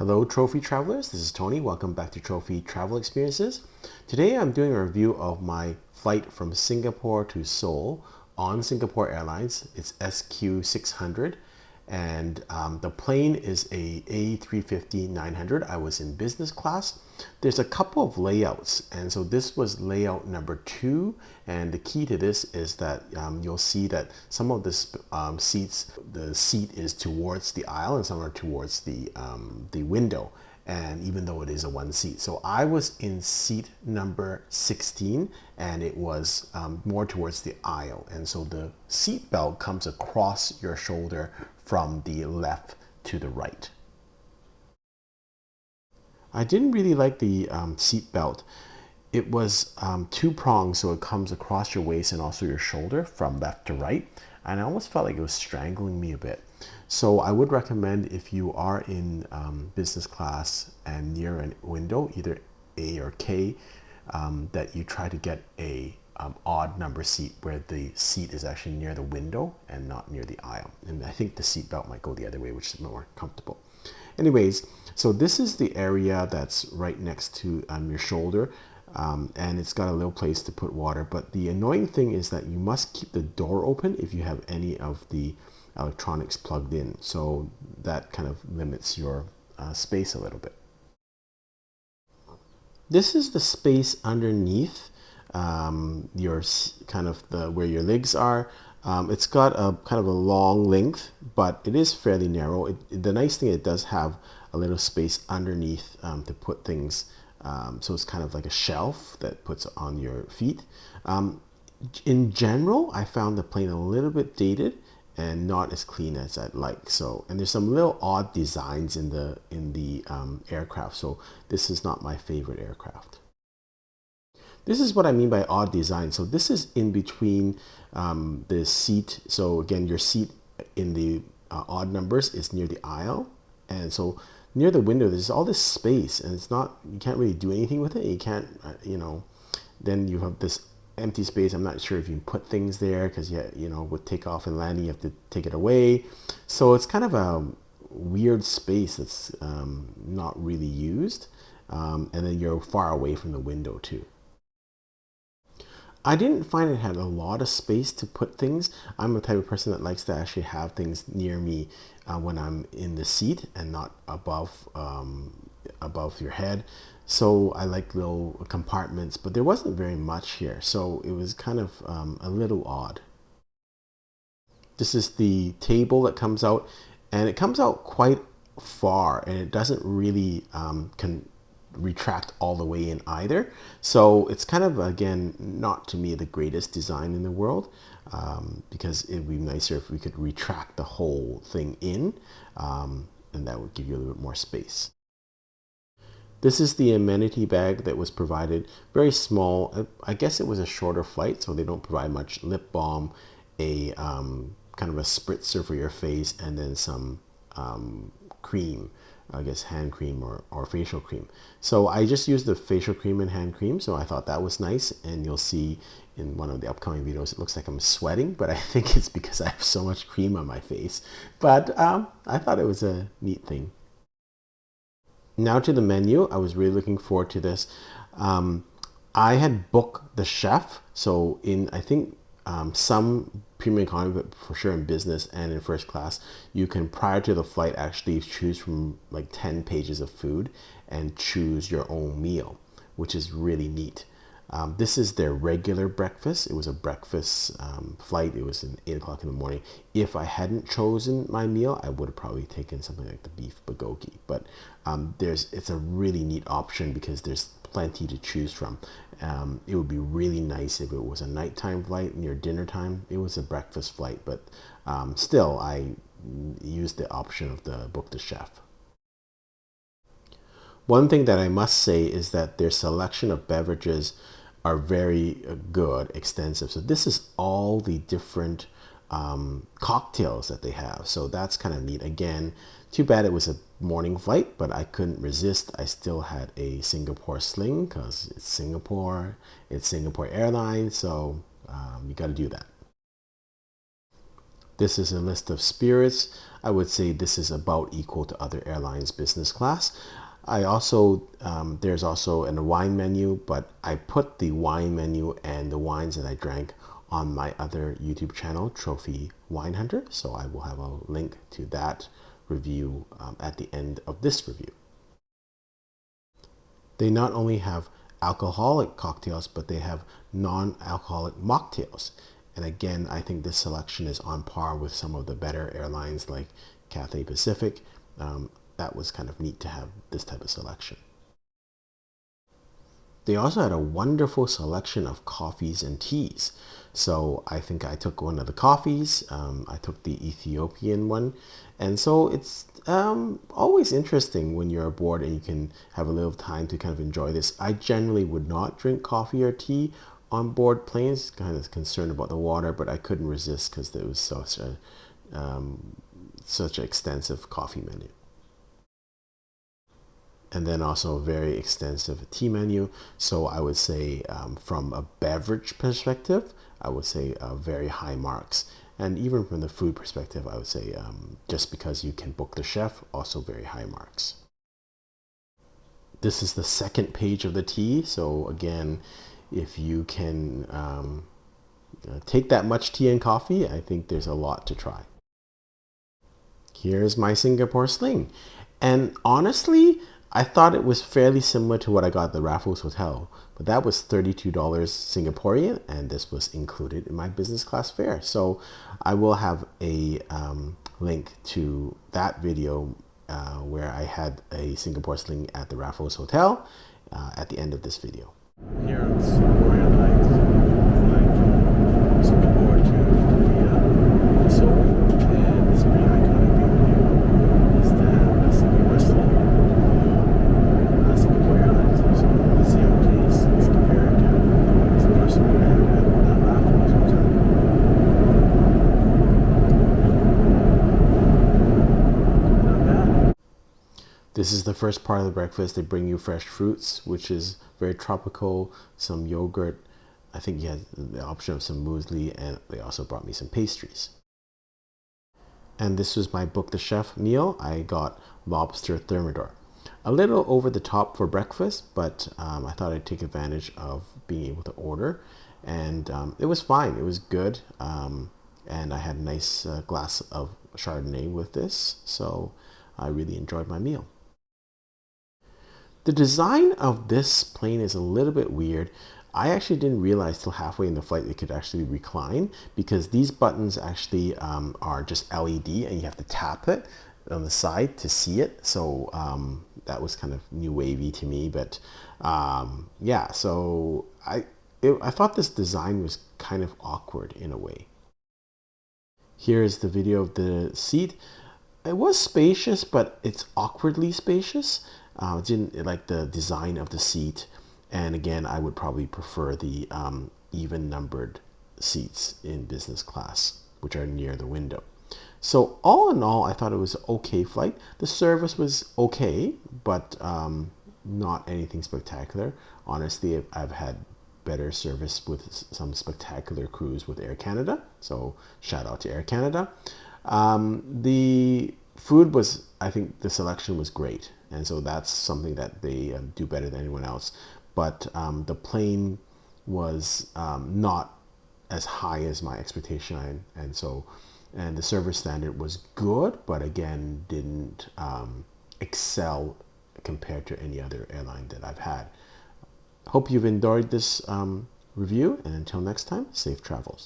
Hello Trophy Travelers, this is Tony. Welcome back to Trophy Travel Experiences. Today I'm doing a review of my flight from Singapore to Seoul on Singapore Airlines. It's SQ600 and the plane is a A350-900. I was in business class. There's a couple of layouts, and so this was layout number 2, and the key to this is that you'll see that some of the seats, the seat is towards the aisle and some are towards the window, and even though it is a one seat. So I was in seat number 16 and it was more towards the aisle, and so the seat belt comes across your shoulder from the left to the right. I didn't really like the seat belt. It was two pronged, so it comes across your waist and also your shoulder from left to right, and I almost felt like it was strangling me a bit. So I would recommend, if you are in business class and near a window, either A or K, that you try to get a odd number seat where the seat is actually near the window and not near the aisle. And I think the seat belt might go the other way, which is more comfortable. Anyways, so this is the area that's right next to your shoulder, and it's got a little place to put water. But the annoying thing is that you must keep the door open if you have any of the electronics plugged in. So that kind of limits your space a little bit. This is the space underneath your kind of where your legs are. It's got a kind of a long length, but it is fairly narrow. The nice thing, it does have a little space underneath to put things. So it's kind of like a shelf that puts on your feet. In general, I found the plane a little bit dated and not as clean as I'd like. So, and there's some little odd designs in the aircraft. So this is not my favorite aircraft. This is what I mean by odd design. So this is in between the seat. So again, your seat in the odd numbers is near the aisle. And so near the window, there's all this space, and it's not, you can't really do anything with it. You can't, then you have this empty space. I'm not sure if you can put things there because, with takeoff and landing, you have to take it away. So it's kind of a weird space that's not really used. And then you're far away from the window too. I didn't find it had a lot of space to put things. I'm the type of person that likes to actually have things near me when I'm in the seat and not above your head. So I like little compartments, but there wasn't very much here. So it was kind of a little odd. This is the table that comes out, and it comes out quite far, and it doesn't really retract all the way in either. So it's kind of, again, not to me the greatest design in the world, because it would be nicer if we could retract the whole thing in, and that would give you a little bit more space. This is the amenity bag that was provided, very small. I guess it was a shorter flight, so they don't provide much. Lip balm, a kind of a spritzer for your face, and then some cream, I guess hand cream or facial cream. So I just used the facial cream and hand cream, so I thought that was nice. And you'll see in one of the upcoming videos, it looks like I'm sweating, but I think it's because I have so much cream on my face. But I thought it was a neat thing. Now to the menu. I was really looking forward to this. I had booked the chef, so in, I think, some premium economy, but for sure in business and in first class, you can, prior to the flight, actually choose from like 10 pages of food and choose your own meal, which is really neat. This is their regular breakfast. It was a breakfast flight. It was 8 o'clock in the morning. If I hadn't chosen my meal, I would have probably taken something like the beef bulgogi. But it's a really neat option because there's plenty to choose from. It would be really nice if it was a nighttime flight near dinner time. It was a breakfast flight, but still, I used the option of the book the chef. One thing that I must say is that their selection of beverages are very good, extensive. So this is all the different cocktails that they have. So that's kind of neat. Again, too bad it was a morning flight, but I couldn't resist. I still had a Singapore sling because it's Singapore Airlines. So you got to do that. This is a list of spirits. I would say this is about equal to other airlines business class. I also, there's also a wine menu, but I put the wine menu and the wines that I drank on my other YouTube channel, Trophy Wine Hunter. So I will have a link to that review at the end of this review. They not only have alcoholic cocktails, but they have non-alcoholic mocktails. And again, I think this selection is on par with some of the better airlines like Cathay Pacific. That was kind of neat to have this type of selection. They also had a wonderful selection of coffees and teas. So I think I took one of the coffees. I took the Ethiopian one. And so it's always interesting when you're aboard and you can have a little time to kind of enjoy this. I generally would not drink coffee or tea on board planes, kind of concerned about the water, but I couldn't resist because there was such an extensive coffee menu. And then also a very extensive tea menu. So I would say from a beverage perspective, I would say very high marks. And even from the food perspective, I would say just because you can book the chef, also very high marks. This is the second page of the tea. So again, if you can take that much tea and coffee, I think there's a lot to try. Here's my Singapore sling. And honestly, I thought it was fairly similar to what I got at the Raffles Hotel, but that was $32 Singaporean, and this was included in my business class fare. So I will have a link to that video where I had a Singapore sling at the Raffles Hotel at the end of this video. Here on Singapore Airlines, flying from Singapore to Seoul, and it's pretty iconic thing to do is to have a Singapore sling. Singapore Airlines. So let's see how it tastes. Let's compare it to Singapore sling I had at Raffles Hotel. Not bad. This is the first part of the breakfast. They bring you fresh fruits, which is very tropical, some yogurt. I think you had the option of some muesli, and they also brought me some pastries. And this was my Book the Chef meal. I got lobster thermidor. A little over the top for breakfast, but I thought I'd take advantage of being able to order. And it was fine. It was good. And I had a nice glass of Chardonnay with this. So I really enjoyed my meal. The design of this plane is a little bit weird. I actually didn't realize till halfway in the flight they could actually recline, because these buttons actually are just LED and you have to tap it on the side to see it. So that was kind of new wavy to me, but yeah, so I thought this design was kind of awkward in a way. Here's the video of the seat. It was spacious, but it's awkwardly spacious. Didn't like the design of the seat, and again, I would probably prefer the even numbered seats in business class, which are near the window. So all in all, I thought it was an okay flight. The service was okay, but not anything spectacular. Honestly, I've had better service with some spectacular crews with Air Canada, so shout out to Air Canada. The food was, I think the selection was great, and so that's something that they do better than anyone else. But the plane was not as high as my expectation, and the service standard was good, but again didn't excel compared to any other airline that I've had. Hope you've enjoyed this review, and until next time, safe travels.